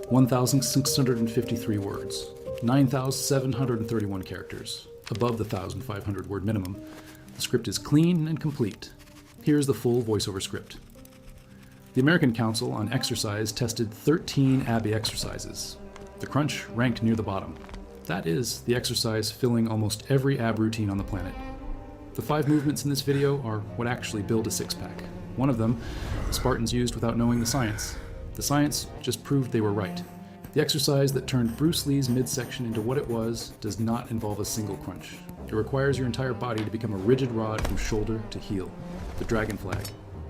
1,653 words, 9,731 characters, above the 1,500 word minimum. The script is clean and complete. Here's the full voiceover script. The American Council on Exercise tested 13 ABBY exercises. The crunch ranked near the bottom. That is the exercise filling almost every ab routine on the planet. The 5 movements in this video are what actually build a six-pack. One of them, the Spartans used without knowing the science. The science just proved they were right. The exercise that turned Bruce Lee's midsection into what it was does not involve a single crunch. It requires your entire body to become a rigid rod from shoulder to heel, the dragon flag.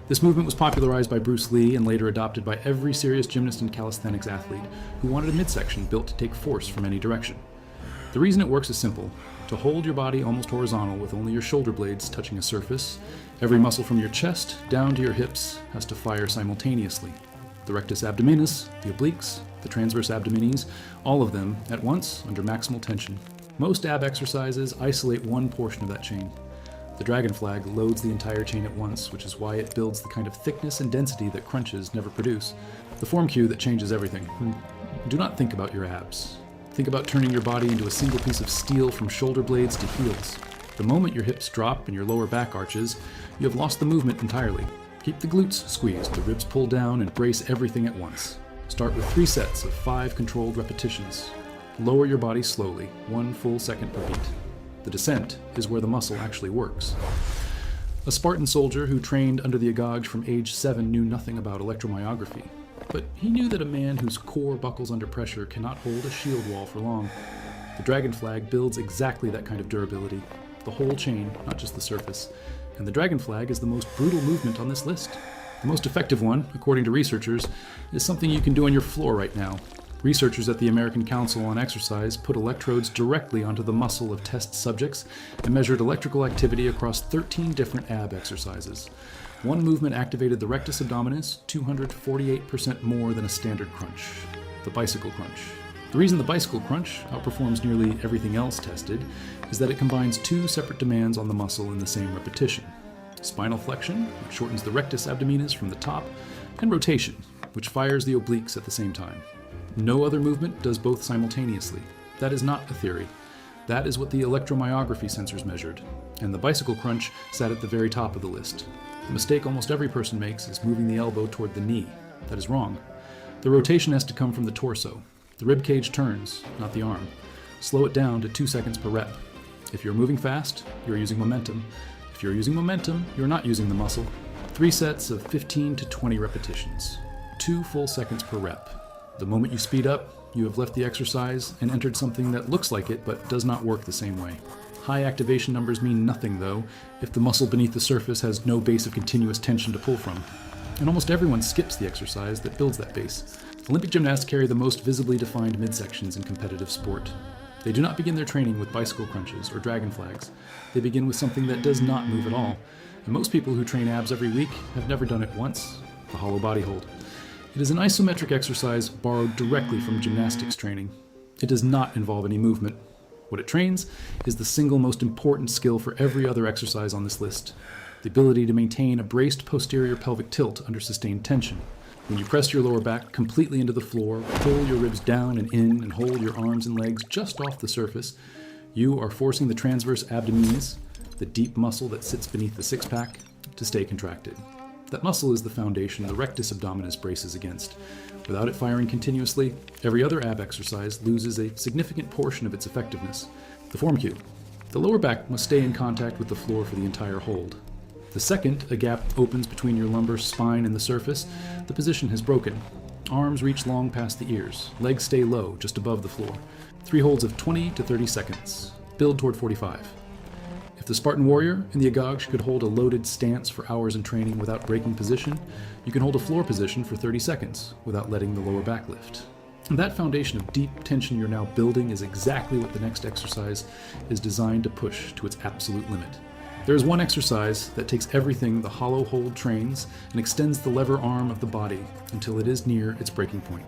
This movement was popularized by Bruce Lee and later adopted by every serious gymnast and calisthenics athlete who wanted a midsection built to take force from any direction. The reason it works is simple. To hold your body almost horizontal with only your shoulder blades touching a surface, every muscle from your chest down to your hips has to fire simultaneously. The rectus abdominis, the obliques, the transverse abdominis, all of them at once under maximal tension. Most ab exercises isolate one portion of that chain. The dragon flag loads the entire chain at once, which is why it builds the kind of thickness and density that crunches never produce. The form cue that changes everything. Do not think about your abs. Think about turning your body into a single piece of steel from shoulder blades to heels. The moment your hips drop and your lower back arches, you have lost the movement entirely. Keep the glutes squeezed, the ribs pulled down, and brace everything at once. Start with 3 sets of 5 controlled repetitions. Lower your body slowly, 1 full second per beat. The descent is where the muscle actually works. A Spartan soldier who trained under the Agag from age 7 knew nothing about electromyography. But he knew that a man whose core buckles under pressure cannot hold a shield wall for long. The dragon flag builds exactly that kind of durability. The whole chain, not just the surface. And the dragon flag is the most brutal movement on this list. The most effective one, according to researchers, is something you can do on your floor right now. Researchers at the American Council on Exercise put electrodes directly onto the muscle of test subjects and measured electrical activity across 13 different ab exercises. One movement activated the rectus abdominis 248% more than a standard crunch, the bicycle crunch. The reason the bicycle crunch outperforms nearly everything else tested is that it combines 2 separate demands on the muscle in the same repetition. Spinal flexion, which shortens the rectus abdominis from the top, and rotation, which fires the obliques at the same time. No other movement does both simultaneously. That is not a theory. That is what the electromyography sensors measured, and the bicycle crunch sat at the very top of the list. The mistake almost every person makes is moving the elbow toward the knee. That is wrong. The rotation has to come from the torso. The rib cage turns, not the arm. Slow it down to 2 seconds per rep. If you're moving fast, you're using momentum. If you're using momentum, you're not using the muscle. 3 sets of 15 to 20 repetitions. 2 full seconds per rep. The moment you speed up, you have left the exercise and entered something that looks like it but does not work the same way. High activation numbers mean nothing, though, if the muscle beneath the surface has no base of continuous tension to pull from. And almost everyone skips the exercise that builds that base. Olympic gymnasts carry the most visibly defined midsections in competitive sport. They do not begin their training with bicycle crunches or dragon flags. They begin with something that does not move at all. And most people who train abs every week have never done it once, the hollow body hold. It is an isometric exercise borrowed directly from gymnastics training. It does not involve any movement. What it trains is the single most important skill for every other exercise on this list, the ability to maintain a braced posterior pelvic tilt under sustained tension. When you press your lower back completely into the floor, pull your ribs down and in, and hold your arms and legs just off the surface, you are forcing the transverse abdominis, the deep muscle that sits beneath the six-pack, to stay contracted. That muscle is the foundation the rectus abdominis braces against. Without it firing continuously, every other ab exercise loses a significant portion of its effectiveness. The form cue. The lower back must stay in contact with the floor for the entire hold. The second a gap opens between your lumbar spine and the surface, the position has broken. Arms reach long past the ears. Legs stay low, just above the floor. 3 holds of 20 to 30 seconds. Build toward 45. If the Spartan warrior in the Agag could hold a loaded stance for hours in training without breaking position, you can hold a floor position for 30 seconds without letting the lower back lift. And that foundation of deep tension you're now building is exactly what the next exercise is designed to push to its absolute limit. There is one exercise that takes everything the hollow hold trains and extends the lever arm of the body until it is near its breaking point.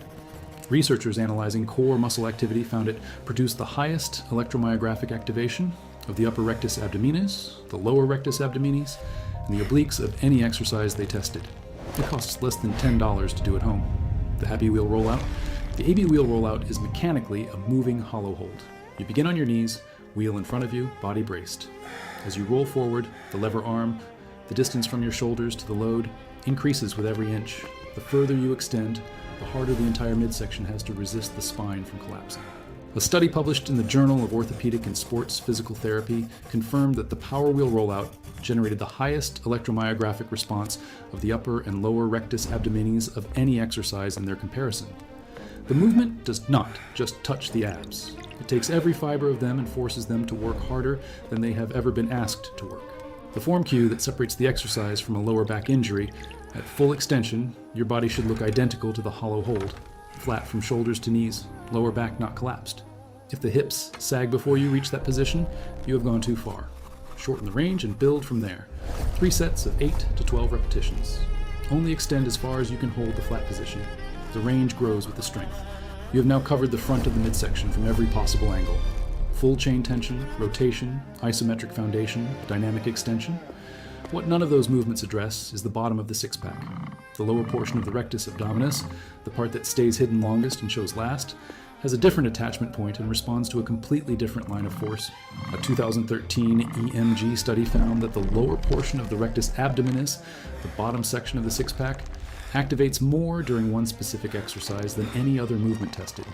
Researchers analyzing core muscle activity found it produced the highest electromyographic activation of the upper rectus abdominis, the lower rectus abdominis, and the obliques of any exercise they tested. It costs less than $10 to do at home. The Happy Wheel rollout, The AB wheel rollout is mechanically a moving hollow hold. You begin on your knees, wheel in front of you, body braced. As you roll forward, the lever arm, the distance from your shoulders to the load, increases with every inch. The further you extend, the harder the entire midsection has to resist the spine from collapsing. A study published in the Journal of Orthopedic and Sports Physical Therapy confirmed that the power wheel rollout generated the highest electromyographic response of the upper and lower rectus abdominis of any exercise in their comparison. The movement does not just touch the abs. It takes every fiber of them and forces them to work harder than they have ever been asked to work. The form cue that separates the exercise from a lower back injury, at full extension, your body should look identical to the hollow hold, flat from shoulders to knees, lower back not collapsed. If the hips sag before you reach that position, you have gone too far. Shorten the range and build from there. 3 sets of 8 to 12 repetitions. Only extend as far as you can hold the flat position. The range grows with the strength. You have now covered the front of the midsection from every possible angle. Full chain tension, rotation, isometric foundation, dynamic extension. What none of those movements address is the bottom of the six-pack. The lower portion of the rectus abdominis, the part that stays hidden longest and shows last, has a different attachment point and responds to a completely different line of force. A 2013 EMG study found that the lower portion of the rectus abdominis, the bottom section of the six-pack, activates more during one specific exercise than any other movement tested.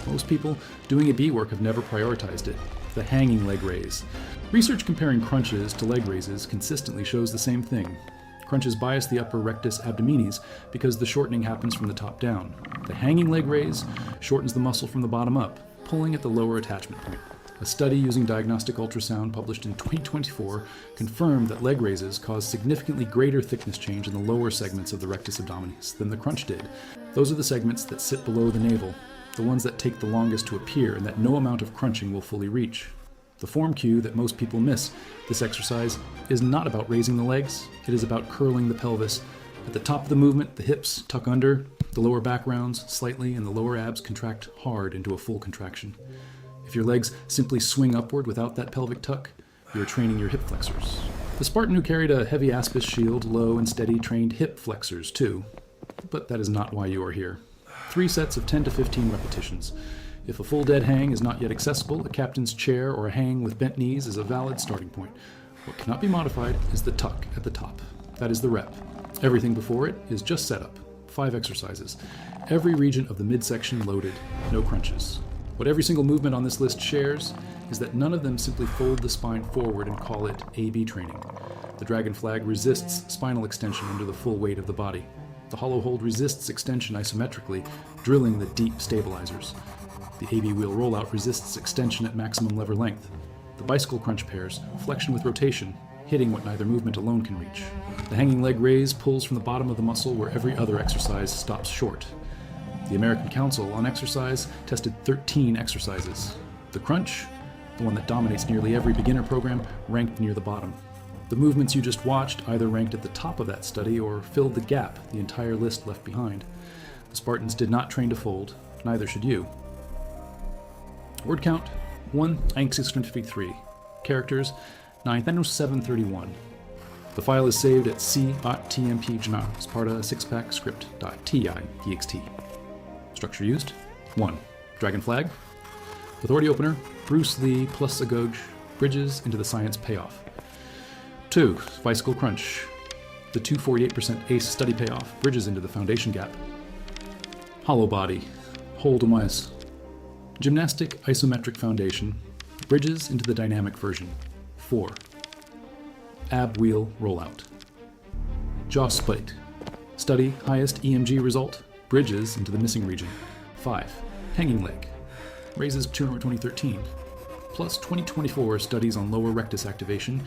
Most people doing AB work have never prioritized it. The hanging leg raise. Research comparing crunches to leg raises consistently shows the same thing. Crunches bias the upper rectus abdominis because the shortening happens from the top down. The hanging leg raise shortens the muscle from the bottom up, pulling at the lower attachment point. A study using diagnostic ultrasound published in 2024 confirmed that leg raises cause significantly greater thickness change in the lower segments of the rectus abdominis than the crunch did. Those are the segments that sit below the navel, the ones that take the longest to appear and that no amount of crunching will fully reach. The form cue that most people miss this exercise is not about raising the legs, it is about curling the pelvis. At the top of the movement, the hips tuck under, the lower back rounds slightly, and the lower abs contract hard into a full contraction. If your legs simply swing upward without that pelvic tuck, you're training your hip flexors. The Spartan who carried a heavy Aspis shield, low and steady, trained hip flexors too. But that is not why you are here. 3 sets of 10 to 15 repetitions. If a full dead hang is not yet accessible, a captain's chair or a hang with bent knees is a valid starting point. What cannot be modified is the tuck at the top. That is the rep. Everything before it is just setup. 5 exercises. Every region of the midsection loaded. No crunches. What every single movement on this list shares is that none of them simply fold the spine forward and call it AB training. The dragon flag resists spinal extension under the full weight of the body. The hollow hold resists extension isometrically, drilling the deep stabilizers. The AB wheel rollout resists extension at maximum lever length. The bicycle crunch pairs flexion with rotation, hitting what neither movement alone can reach. The hanging leg raise pulls from the bottom of the muscle where every other exercise stops short. The American Council on Exercise tested 13 exercises. The crunch, the one that dominates nearly every beginner program, ranked near the bottom. The movements you just watched either ranked at the top of that study or filled the gap the entire list left behind. The Spartans did not train to fold, neither should you. Word count, 1,653. Characters, 9,731. The file is saved at c.tmpgenar, Sparta 6pack script.ti.txt. Structure used, 1. Dragon flag. Authority opener, Bruce Lee plus Agog, bridges into the science payoff. 2. Bicycle crunch. The 248% ace study payoff, bridges into the foundation gap. Hollow body, hold Omias. Gymnastic isometric foundation, bridges into the dynamic version. 4. Ab wheel rollout. Jaw split. Study highest EMG result, bridges into the missing region. 5. Hanging leg. Raises 2013. Plus 2024 studies on lower rectus activation